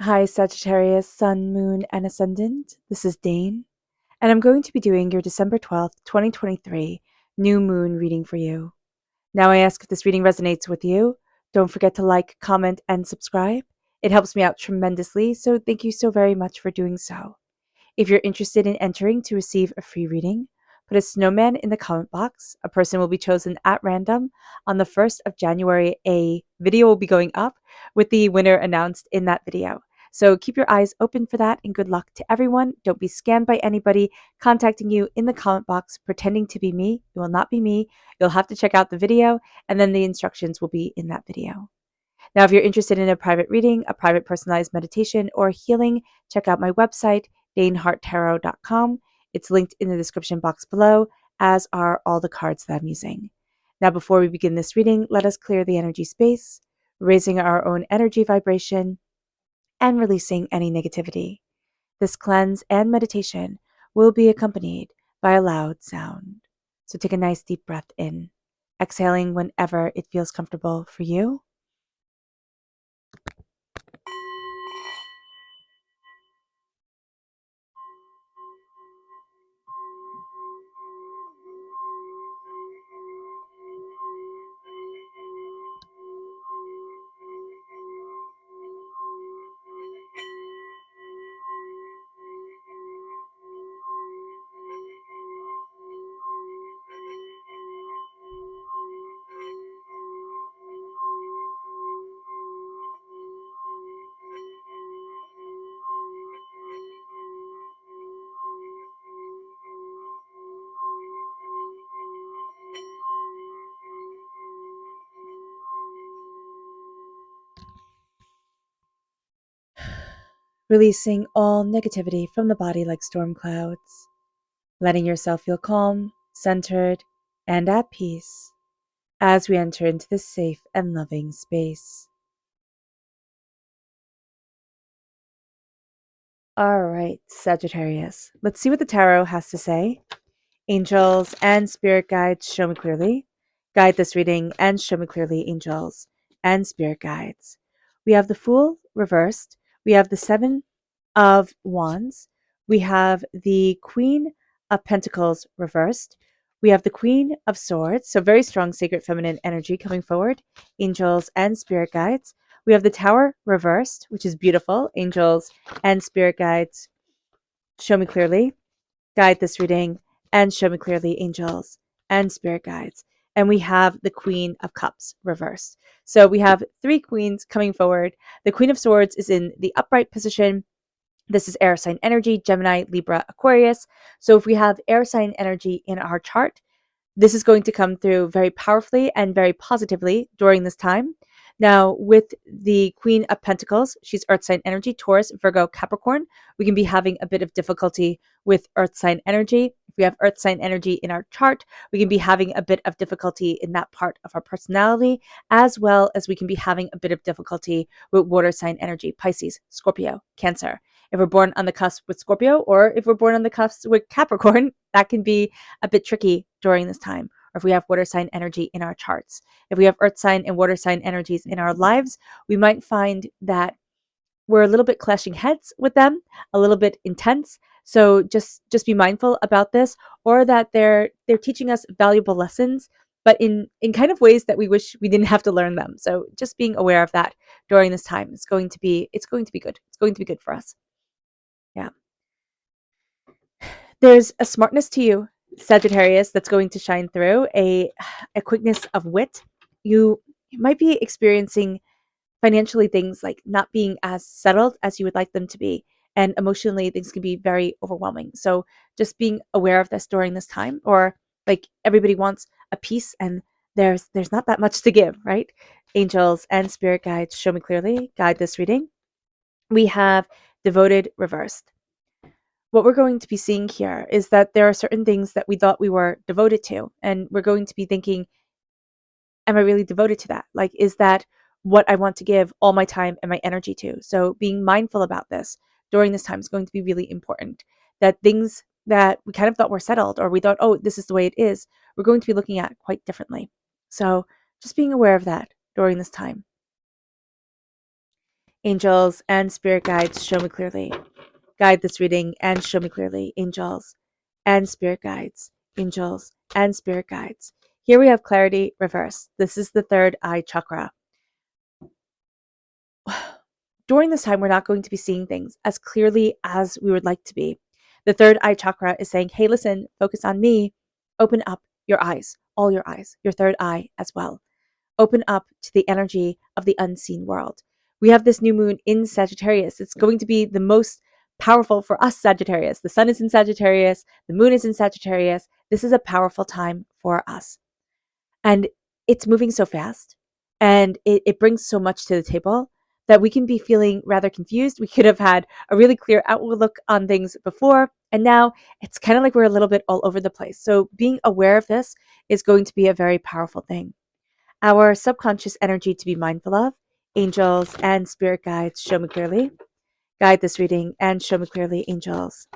Hi, Sagittarius, Sun, Moon, and Ascendant. This is Dane, and I'm going to be doing your December 12th, 2023 new moon reading for you. Now, I ask if this reading resonates with you. Don't forget to like, comment, and subscribe. It helps me out tremendously, so thank you so very much for doing so. If you're interested in entering to receive a free reading, put a snowman in the comment box. A person will be chosen at random on the 1st of January. A video will be going up with the winner announced in that video. So keep your eyes open for that, and good luck to everyone. Don't be scammed by anybody contacting you in the comment box pretending to be me. It will not be me. You'll have to check out the video, and then the instructions will be in that video. Now, if you're interested in a private reading, a private personalized meditation, or healing, check out my website, daneharttarot.com. It's linked in the description box below, as are all the cards that I'm using. Now, before we begin this reading, let us clear the energy space, raising our own energy vibration and releasing any negativity. This cleanse and meditation will be accompanied by a loud sound. So take a nice deep breath in, exhaling whenever it feels comfortable for you. Releasing all negativity from the body like storm clouds, letting yourself feel calm, centered, and at peace as we enter into this safe and loving space. All right, Sagittarius, let's see what the tarot has to say. Angels and spirit guides, show me clearly. Guide this reading and show me clearly, angels and spirit guides. We have the Fool reversed. We have the Seven of Wands. We have the Queen of Pentacles reversed. We have the Queen of Swords. So very strong sacred feminine energy coming forward. Angels and spirit guides. We have the Tower reversed, which is beautiful. Angels and spirit guides, show me clearly. Guide this reading and show me clearly, angels and spirit guides. And we have the Queen of Cups reversed. So we have three queens coming forward. The Queen of Swords is in the upright position. This is air sign energy, Gemini, Libra, Aquarius. So if we have air sign energy in our chart, this is going to come through very powerfully and very positively during this time. Now, with the Queen of Pentacles, she's earth sign energy, Taurus, Virgo, Capricorn. We can be having a bit of difficulty with earth sign energy. If we have earth sign energy in our chart, we can be having a bit of difficulty in that part of our personality, as well as we can be having a bit of difficulty with water sign energy, Pisces, Scorpio, Cancer. If we're born on the cusp with Scorpio, or if we're born on the cusp with Capricorn, that can be a bit tricky during this time. Or if we have water sign energy in our charts. If we have earth sign and water sign energies in our lives, we might find that we're a little bit clashing heads with them, a little bit intense. So just be mindful about this, or that they're teaching us valuable lessons, but in kind of ways that we wish we didn't have to learn them. So just being aware of that during this time is going to be good. It's going to be good for us. Yeah. There's a smartness to you, Sagittarius, that's going to shine through, a quickness of wit. You might be experiencing financially things like not being as settled as you would like them to be. And emotionally, things can be very overwhelming. So just being aware of this during this time, or like everybody wants a piece and there's not that much to give, right? Angels and spirit guides, show me clearly. Guide this reading. We have devoted reversed. What we're going to be seeing here is that there are certain things that we thought we were devoted to, and we're going to be thinking, am I really devoted to that? Like, is that what I want to give all my time and my energy to? So being mindful about this during this time is going to be really important. That things that we kind of thought were settled, or we thought, oh, this is the way it is, we're going to be looking at quite differently. So just being aware of that during this time. Angels and spirit guides, show me clearly. Guide this reading and show me clearly. Angels and spirit guides. Angels and spirit guides. Here we have clarity reversed. This is the third eye chakra. During this time, we're not going to be seeing things as clearly as we would like to be. The third eye chakra is saying, hey, listen, focus on me. Open up your eyes, all your eyes, your third eye as well. Open up to the energy of the unseen world. We have this new moon in Sagittarius. It's going to be the most powerful for us, Sagittarius. The sun is in Sagittarius. The moon is in Sagittarius. This is a powerful time for us. And it's moving so fast. And it brings so much to the table that we can be feeling rather confused. We could have had a really clear outlook on things before. And now it's kind of like we're a little bit all over the place. So being aware of this is going to be a very powerful thing. Our subconscious energy to be mindful of, angels and spirit guides, show me clearly. Guide this reading and show me clearly, angels,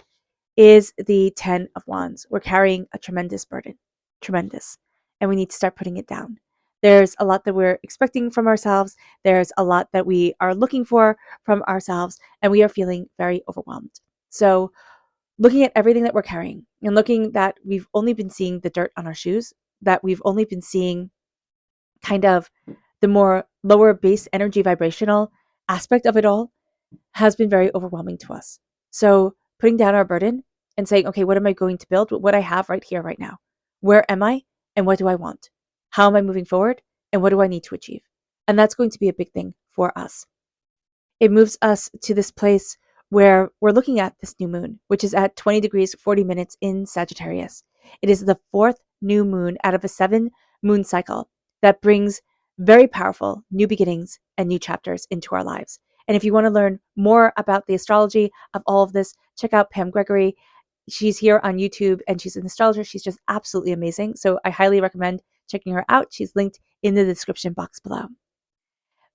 is the 10 of Wands. We're carrying a tremendous burden, tremendous, and we need to start putting it down. There's a lot that we're expecting from ourselves. There's a lot that we are looking for from ourselves, and we are feeling very overwhelmed. So looking at everything that we're carrying and looking that we've only been seeing the dirt on our shoes, that we've only been seeing kind of the more lower base energy vibrational aspect of it all has been very overwhelming to us. So putting down our burden and saying, okay, what am I going to build with what I have right here, right now? Where am I and what do I want? How am I moving forward and what do I need to achieve? And that's going to be a big thing for us. It moves us to this place where we're looking at this new moon, which is at 20 degrees, 40 minutes in Sagittarius. It is the fourth new moon out of a 7-moon cycle that brings very powerful new beginnings and new chapters into our lives. And if you want to learn more about the astrology of all of this, check out Pam Gregory. She's here on YouTube and she's an astrologer. She's just absolutely amazing. So I highly recommend checking her out. She's linked in the description box below.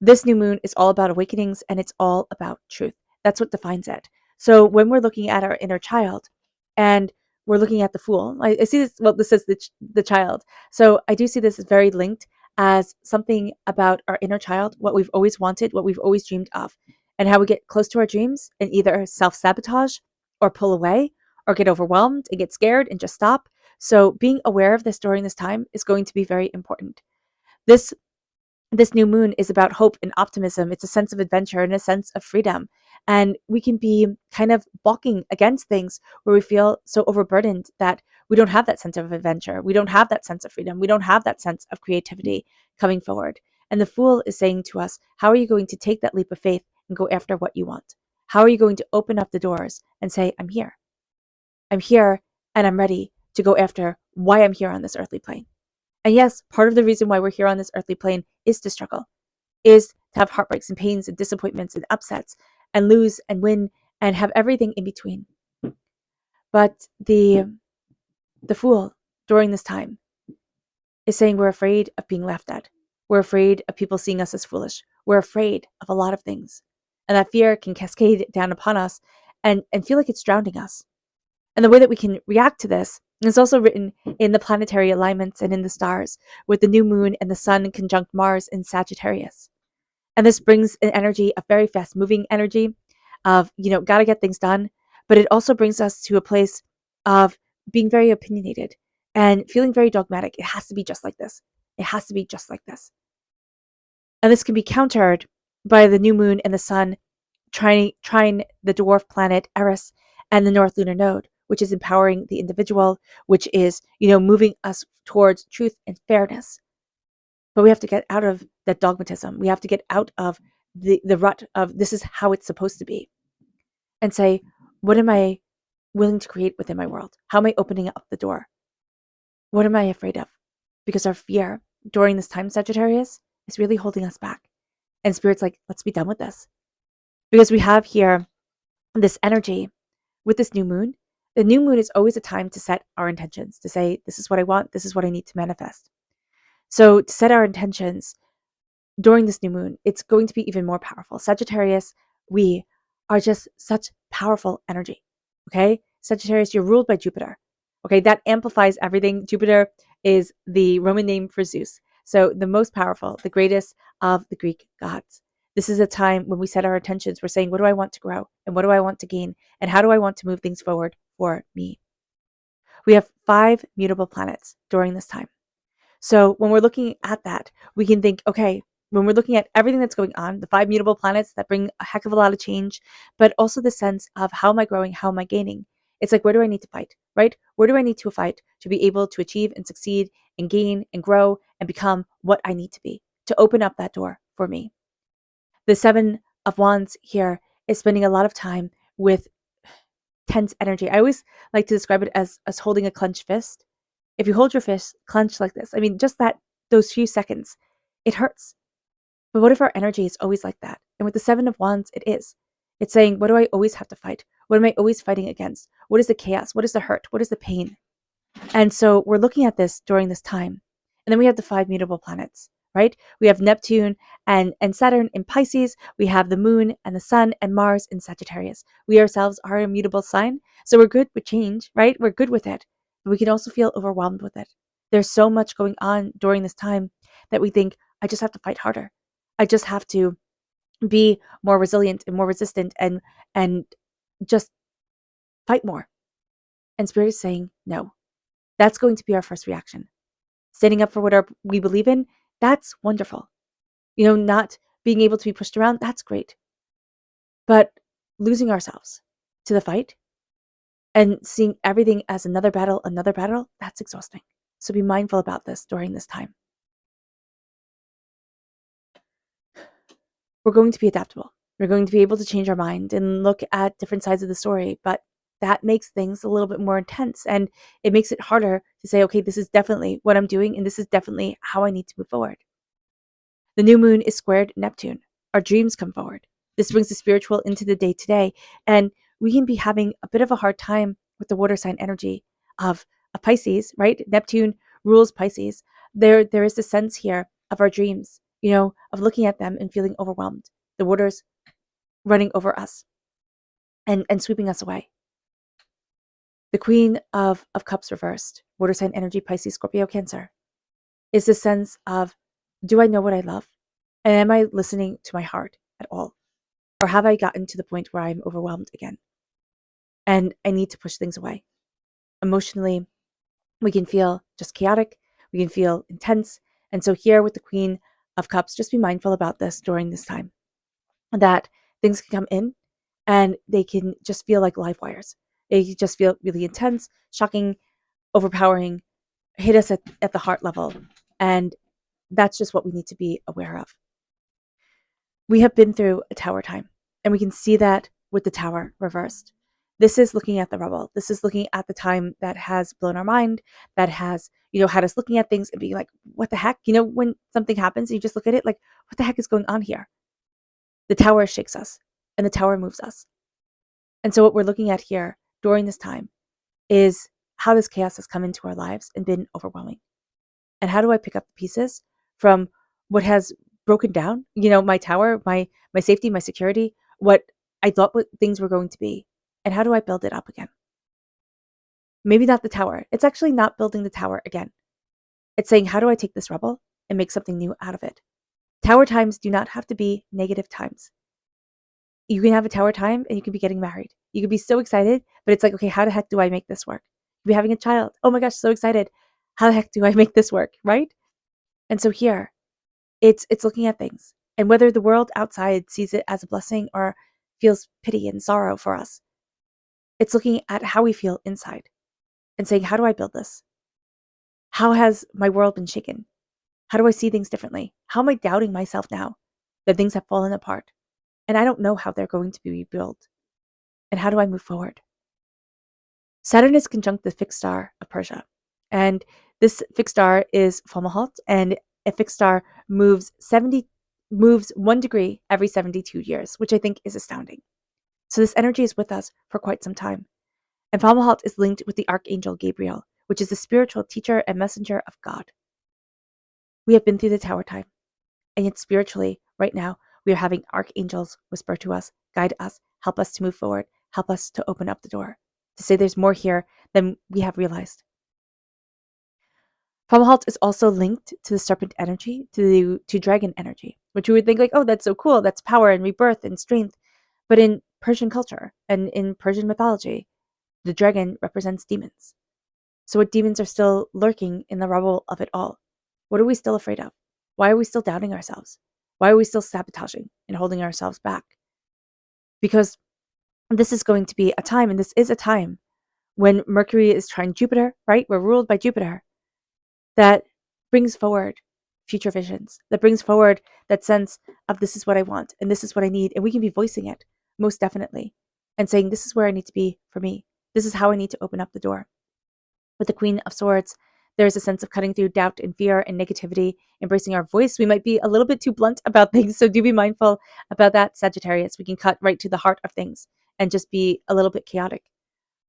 This new moon is all about awakenings and it's all about truth. That's what defines it. So when we're looking at our inner child and we're looking at the Fool, I see this, well, this is the child. So I do see this as very linked as something about our inner child, what we've always wanted, what we've always dreamed of, and how we get close to our dreams and either self-sabotage or pull away or get overwhelmed and get scared and just stop. So being aware of this during this time is going to be very important. This new moon is about hope and optimism. It's a sense of adventure and a sense of freedom. And we can be kind of balking against things where we feel so overburdened that we don't have that sense of adventure. We don't have that sense of freedom. We don't have that sense of creativity coming forward. And the Fool is saying to us, how are you going to take that leap of faith and go after what you want? How are you going to open up the doors and say, I'm here. I'm here and I'm ready to go after why I'm here on this earthly plane. And yes, part of the reason why we're here on this earthly plane is to struggle, is to have heartbreaks and pains and disappointments and upsets and lose and win and have everything in between. But the Fool during this time is saying we're afraid of being laughed at. We're afraid of people seeing us as foolish. We're afraid of a lot of things. And that fear can cascade down upon us and feel like it's drowning us. And the way that we can react to this is also written in the planetary alignments and in the stars, with the new moon and the sun conjunct Mars in Sagittarius. And this brings an energy, a very fast moving energy of, got to get things done. But it also brings us to a place of being very opinionated and feeling very dogmatic. It has to be just like this. It has to be just like this. And this can be countered by the new moon and the sun trine the dwarf planet Eris and the North Lunar Node, which is empowering the individual, which is, moving us towards truth and fairness. But we have to get out of that dogmatism. We have to get out of the rut of this is how it's supposed to be and say, what am I willing to create within my world? How am I opening up the door? What am I afraid of? Because our fear during this time, Sagittarius, is really holding us back. And Spirit's like, let's be done with this. Because we have here this energy with this new moon. The new moon is always a time to set our intentions, to say, this is what I want, this is what I need to manifest. So to set our intentions during this new moon, it's going to be even more powerful. Sagittarius, we are just such powerful energy, okay? Sagittarius, you're ruled by Jupiter, okay? That amplifies everything. Jupiter is the Roman name for Zeus. So the most powerful, the greatest of the Greek gods. This is a time when we set our intentions. We're saying, what do I want to grow? And what do I want to gain? And how do I want to move things forward for me? We have 5 mutable planets during this time. So when we're looking at that, we can think, okay, when we're looking at everything that's going on, the 5 mutable planets that bring a heck of a lot of change, but also the sense of how am I growing? How am I gaining? It's like, where do I need to fight, right? Where do I need to fight to be able to achieve and succeed and gain and grow and become what I need to be to open up that door for me? The 7 of Wands here is spending a lot of time with tense energy. I always like to describe it as holding a clenched fist. If you hold your fist clenched like this, I mean, just those few seconds, it hurts. But what if our energy is always like that? And with the 7 of Wands, it is. It's saying, what do I always have to fight? What am I always fighting against? What is the chaos? What is the hurt? What is the pain? And so we're looking at this during this time. And then we have the 5 mutable planets, right? We have Neptune and Saturn in Pisces. We have the moon and the sun and Mars in Sagittarius. We ourselves are a mutable sign. So we're good with change, right? We're good with it. But we can also feel overwhelmed with it. There's so much going on during this time that we think, I just have to fight harder. I just have to be more resilient and more resistant and just fight more. And Spirit is saying, no. That's going to be our first reaction. Standing up for what we believe in, that's wonderful. Not being able to be pushed around, that's great. But losing ourselves to the fight and seeing everything as another battle, that's exhausting. So be mindful about this during this time. We're going to be adaptable. We're going to be able to change our mind and look at different sides of the story, but that makes things a little bit more intense, and it makes it harder to say, okay, this is definitely what I'm doing, and this is definitely how I need to move forward. The new moon is squared Neptune. Our dreams come forward. This brings the spiritual into the day to day, and we can be having a bit of a hard time with the water sign energy of a Pisces, right? Neptune rules Pisces. There is the sense here of our dreams, of looking at them and feeling overwhelmed. The water's running over us and sweeping us away. The Queen of Cups reversed, water sign energy, Pisces, Scorpio, Cancer, is the sense of, do I know what I love? And am I listening to my heart at all? Or have I gotten to the point where I'm overwhelmed again? And I need to push things away. Emotionally, we can feel just chaotic. We can feel intense. And so here with the Queen of Cups, just be mindful about this during this time. That things can come in and they can just feel like live wires. They just feel really intense, shocking, overpowering, hit us at the heart level. And that's just what we need to be aware of. We have been through a tower time, and we can see that with the tower reversed. This is looking at the rubble. This is looking at the time that has blown our mind, that has, had us looking at things and being like, what the heck? When something happens, you just look at it like, what the heck is going on here? The tower shakes us, and the tower moves us. And so what we're looking at here during this time is how this chaos has come into our lives and been overwhelming. And how do I pick up the pieces from what has broken down, my tower, my safety, my security, what I thought what things were going to be, and how do I build it up again? Maybe not the tower. It's actually not building the tower again. It's saying, how do I take this rubble and make something new out of it? Tower times do not have to be negative times. You can have a tower time and you can be getting married. You could be so excited, but it's like, okay, how the heck do I make this work? You could be having a child. Oh my gosh, so excited. How the heck do I make this work, right? And so here, it's looking at things. And whether the world outside sees it as a blessing or feels pity and sorrow for us, it's looking at how we feel inside and saying, how do I build this? How has my world been shaken? How do I see things differently? How am I doubting myself now that things have fallen apart? And I don't know how they're going to be rebuilt. And how do I move forward? Saturn is conjunct the fixed star of Persia. And this fixed star is Fomalhaut, and a fixed star moves 1 degree every 72 years, which I think is astounding. So this energy is with us for quite some time. And Fomalhaut is linked with the Archangel Gabriel, which is the spiritual teacher and messenger of God. We have been through the tower time, and yet spiritually, right now, we are having archangels whisper to us, guide us, help us to move forward, help us to open up the door, to say there's more here than we have realized. Fomalhaut is also linked to the serpent energy, to dragon energy, which we would think like, oh, that's so cool. That's power and rebirth and strength. But in Persian culture and in Persian mythology, the dragon represents demons. So what demons are still lurking in the rubble of it all? What are we still afraid of? Why are we still doubting ourselves? Why are we still sabotaging and holding ourselves back? Because this is going to be a time, and this is a time when Mercury is trine Jupiter, right? We're ruled by Jupiter. That brings forward future visions, that brings forward that sense of this is what I want and this is what I need. And we can be voicing it most definitely and saying, this is where I need to be for me. This is how I need to open up the door. With the Queen of Swords, there's a sense of cutting through doubt and fear and negativity, embracing our voice. We might be a little bit too blunt about things, so do be mindful about that, Sagittarius. We can cut right to the heart of things and just be a little bit chaotic.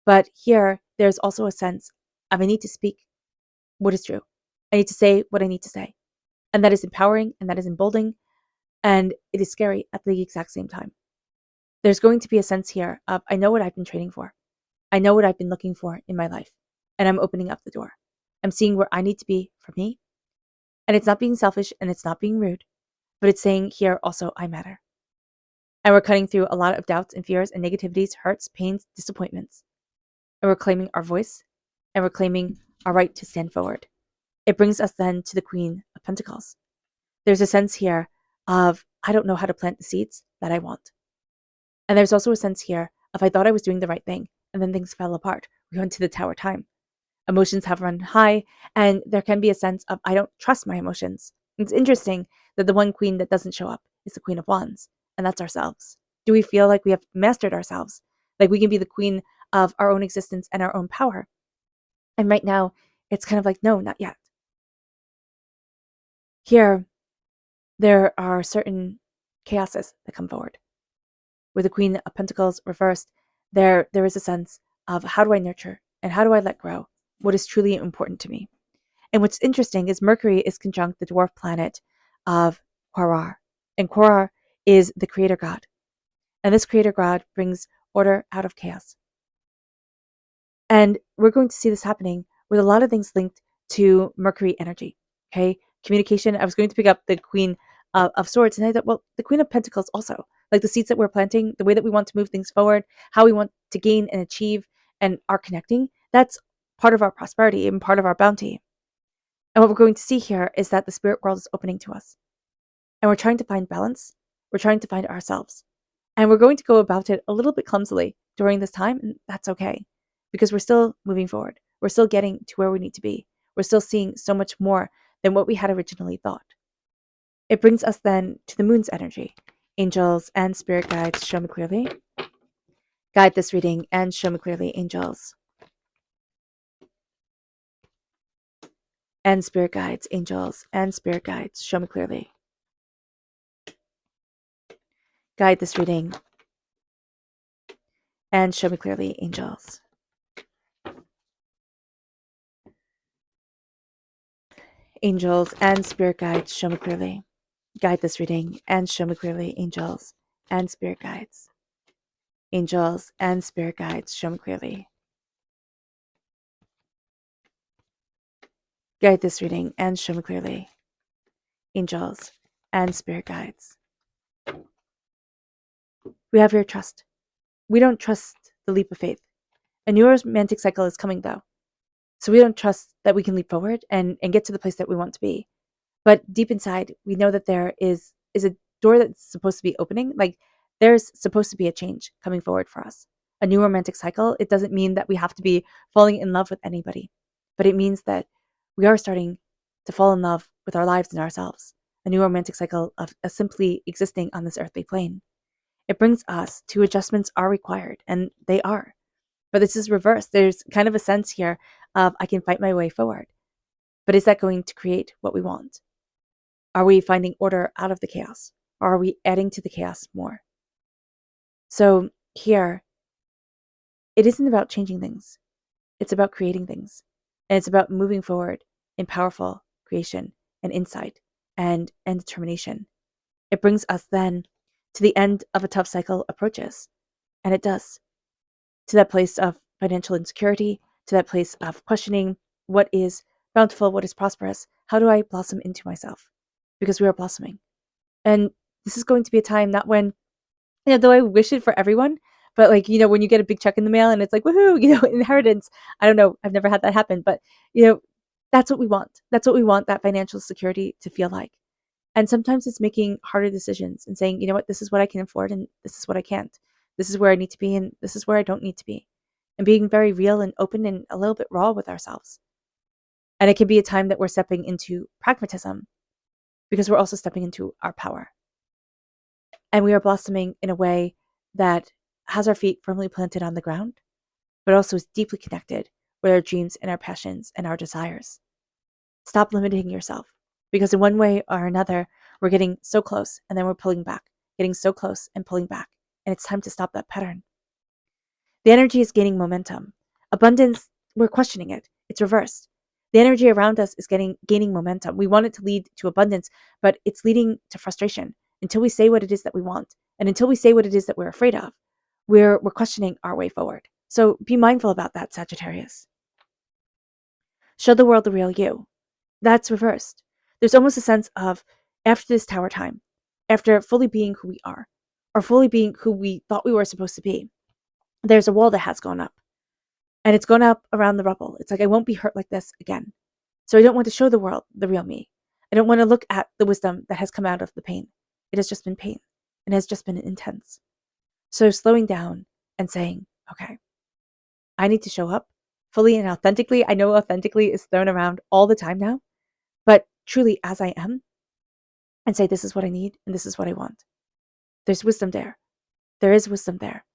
But here, there's also a sense of I need to speak what is true. I need to say what I need to say. And that is empowering and that is emboldening. And it is scary at the exact same time. There's going to be a sense here of I know what I've been training for. I know what I've been looking for in my life. And I'm opening up the door. I'm seeing where I need to be for me. And it's not being selfish and it's not being rude, but it's saying here also I matter. And we're cutting through a lot of doubts and fears and negativities, hurts, pains, disappointments. And we're claiming our voice and we're claiming our right to stand forward. It brings us then to the Queen of Pentacles. There's a sense here of I don't know how to plant the seeds that I want. And there's also a sense here of I thought I was doing the right thing and then things fell apart. We went to the Tower time. Emotions have run high and there can be a sense of I don't trust my emotions. It's interesting that the one queen that doesn't show up is the Queen of Wands, and that's ourselves. Do we feel like we have mastered ourselves? Like we can be the queen of our own existence and our own power? And right now, it's kind of like, no, not yet. Here, there are certain chaoses that come forward. With the Queen of Pentacles reversed, there is a sense of how do I nurture and how do I let grow what is truly important to me. And what's interesting is Mercury is conjunct the dwarf planet of Qurar. And Qurar is the creator god. And this creator god brings order out of chaos. And we're going to see this happening with a lot of things linked to Mercury energy. Okay. Communication. I was going to pick up the Queen of Swords, and I thought, well, the Queen of Pentacles also, like the seeds that we're planting, the way that we want to move things forward, how we want to gain and achieve and are connecting, that's part of our prosperity and part of our bounty. And what we're going to see here is that the spirit world is opening to us. And we're trying to find balance. We're trying to find ourselves. And we're going to go about it a little bit clumsily during this time, and that's okay. Because we're still moving forward. We're still getting to where we need to be. We're still seeing so much more than what we had originally thought. It brings us then to the moon's energy. Angels and spirit guides, show me clearly. Guide this reading and show me clearly, angels. And spirit guides, angels and spirit guides, show me clearly. Guide this reading and show me clearly, angels. Angels and spirit guides, show me clearly. Guide this reading and show me clearly, angels and spirit guides. Angels and spirit guides, show me clearly. Guide this reading and show me clearly, angels and spirit guides. We have your trust. We don't trust the leap of faith. A new romantic cycle is coming, though. So we don't trust that we can leap forward and get to the place that we want to be. But deep inside, we know that there is a door that's supposed to be opening. Like there's supposed to be a change coming forward for us. A new romantic cycle, it doesn't mean that we have to be falling in love with anybody, but it means that we are starting to fall in love with our lives and ourselves. A new romantic cycle of simply existing on this earthly plane. It brings us to adjustments are required, and they are. But this is reversed. There's kind of a sense here of I can fight my way forward. But is that going to create what we want? Are we finding order out of the chaos? Or are we adding to the chaos more? So here, it isn't about changing things. It's about creating things. And it's about moving forward in powerful creation and insight and determination. It brings us then to the end of a tough cycle approaches. And it does. To that place of financial insecurity, to that place of questioning what is bountiful, what is prosperous. How do I blossom into myself? Because we are blossoming. And this is going to be a time not when, though I wish it for everyone, but like, when you get a big check in the mail and it's like, woohoo, inheritance. I don't know. I've never had that happen, but that's what we want. That's what we want that financial security to feel like. And sometimes it's making harder decisions and saying, you know what, this is what I can afford and this is what I can't. This is where I need to be and this is where I don't need to be. And being very real and open and a little bit raw with ourselves. And it can be a time that we're stepping into pragmatism because we're also stepping into our power. And we are blossoming in a way that has our feet firmly planted on the ground, but also is deeply connected with our dreams and our passions and our desires. Stop limiting yourself, because in one way or another, we're getting so close and then we're pulling back, getting so close and pulling back. And it's time to stop that pattern. The energy is gaining momentum. Abundance, we're questioning it. It's reversed. The energy around us is gaining momentum. We want it to lead to abundance, but it's leading to frustration until we say what it is that we want. And until we say what it is that we're afraid of, we're questioning our way forward. So be mindful about that, Sagittarius. Show the world the real you. That's reversed. There's almost a sense of, after this tower time, after fully being who we are, or fully being who we thought we were supposed to be, there's a wall that has gone up. And it's gone up around the rubble. It's like, I won't be hurt like this again. So I don't want to show the world the real me. I don't want to look at the wisdom that has come out of the pain. It has just been pain. It has just been intense. So slowing down and saying, okay, I need to show up fully and authentically. I know authentically is thrown around all the time now, but truly as I am, and say, this is what I need and this is what I want. There's wisdom there. There is wisdom there.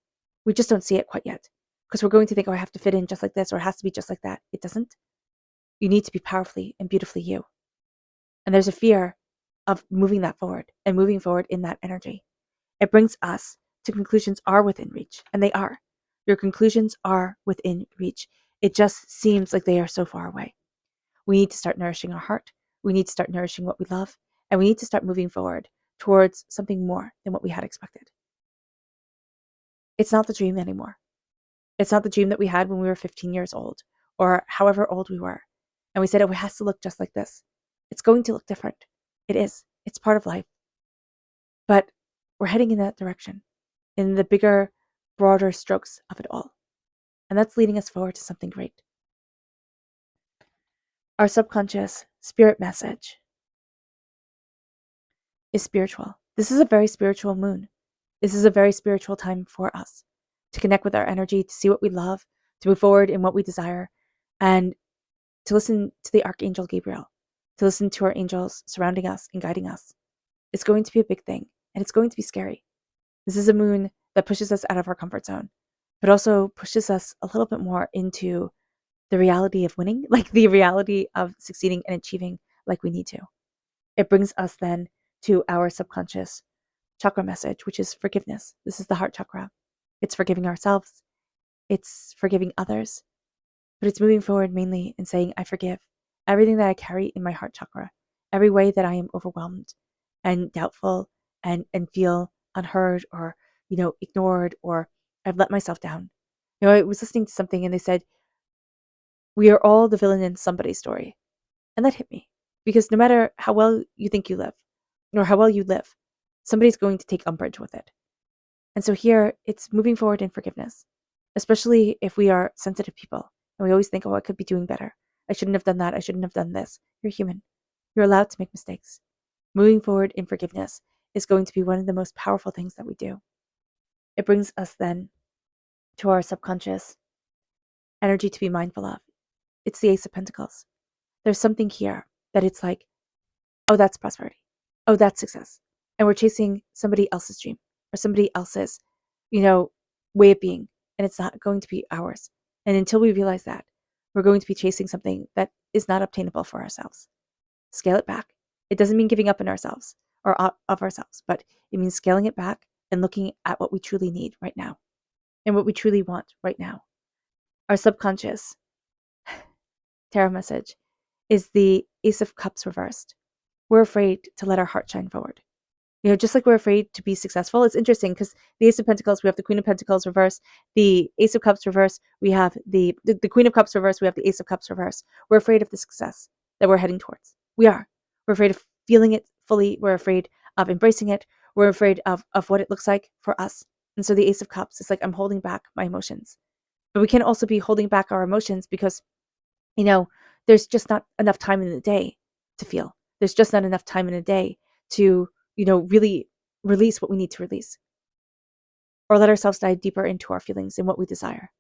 We just don't see it quite yet because we're going to think, oh, I have to fit in just like this or it has to be just like that. It doesn't. You need to be powerfully and beautifully you. And there's a fear of moving that forward and moving forward in that energy. It brings us to conclusions are within reach, and they are. Your conclusions are within reach. It just seems like they are so far away. We need to start nourishing our heart. We need to start nourishing what we love, and we need to start moving forward towards something more than what we had expected. It's not the dream anymore. It's not the dream that we had when we were 15 years old or however old we were. And we said, oh, it has to look just like this. It's going to look different. It is. It's part of life. But we're heading in that direction, in the bigger, broader strokes of it all. And that's leading us forward to something great. Our subconscious spirit message is spiritual. This is a very spiritual moon. This is a very spiritual time for us to connect with our energy, to see what we love, to move forward in what we desire, and to listen to the Archangel Gabriel, to listen to our angels surrounding us and guiding us. It's going to be a big thing, and it's going to be scary. This is a moon that pushes us out of our comfort zone, but also pushes us a little bit more into the reality of winning, like the reality of succeeding and achieving like we need to. It brings us then to our subconscious chakra message, which is forgiveness. This is the heart chakra. It's forgiving ourselves. It's forgiving others. But it's moving forward mainly and saying, I forgive everything that I carry in my heart chakra, every way that I am overwhelmed and doubtful and feel unheard or, ignored, or I've let myself down. I was listening to something and they said, we are all the villain in somebody's story. And that hit me because no matter how well you think you live or how well you live, somebody's going to take umbrage with it. And so here it's moving forward in forgiveness, especially if we are sensitive people and we always think, oh, I could be doing better. I shouldn't have done that. I shouldn't have done this. You're human. You're allowed to make mistakes. Moving forward in forgiveness is going to be one of the most powerful things that we do. It brings us then to our subconscious energy to be mindful of. It's the Ace of Pentacles. There's something here that it's like, oh, that's prosperity. Oh, that's success. And we're chasing somebody else's dream or somebody else's, way of being. And it's not going to be ours. And until we realize that, we're going to be chasing something that is not obtainable for ourselves. Scale it back. It doesn't mean giving up on ourselves or of ourselves, but it means scaling it back and looking at what we truly need right now and what we truly want right now. Our subconscious tarot message is the Ace of Cups reversed. We're afraid to let our heart shine forward. Just like we're afraid to be successful. It's interesting because the Ace of Pentacles, we have the Queen of Pentacles reverse, the Ace of Cups reverse, we have the Queen of Cups reverse, we have the Ace of Cups reverse. We're afraid of the success that we're heading towards. We are. We're afraid of feeling it fully. We're afraid of embracing it. We're afraid of what it looks like for us. And so the Ace of Cups is like, I'm holding back my emotions. But we can also be holding back our emotions because, there's just not enough time in the day to feel. There's just not enough time in a day to, really release what we need to release or let ourselves dive deeper into our feelings and what we desire.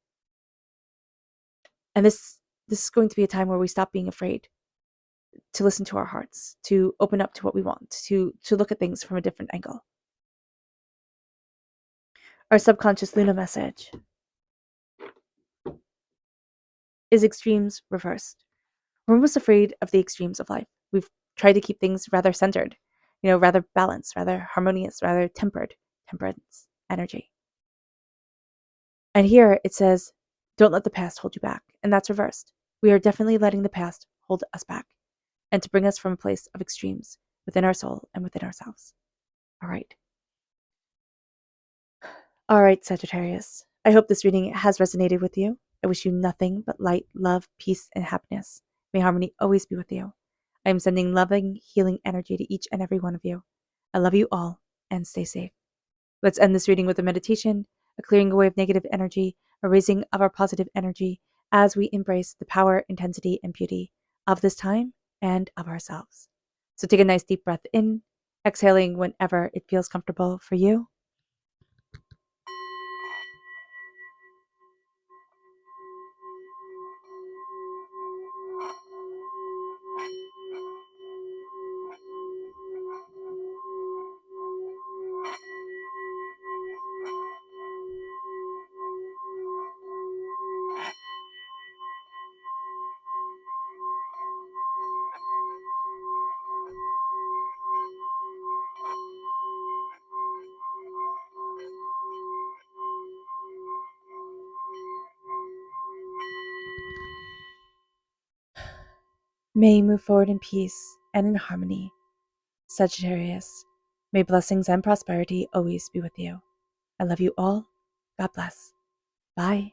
And this is going to be a time where we stop being afraid to listen to our hearts, to open up to what we want, to look at things from a different angle. Our subconscious Luna message is extremes reversed. We're almost afraid of the extremes of life. We've tried to keep things rather centered, rather balanced, rather harmonious, rather temperance energy. And here it says, don't let the past hold you back. And that's reversed. We are definitely letting the past hold us back and to bring us from a place of extremes within our soul and within ourselves. All right. All right, Sagittarius. I hope this reading has resonated with you. I wish you nothing but light, love, peace, and happiness. May harmony always be with you. I am sending loving, healing energy to each and every one of you. I love you all and stay safe. Let's end this reading with a meditation, a clearing away of negative energy, a raising of our positive energy as we embrace the power, intensity, and beauty of this time and of ourselves. So take a nice deep breath in, exhaling whenever it feels comfortable for you. May you move forward in peace and in harmony. Sagittarius, may blessings and prosperity always be with you. I love you all. God bless. Bye.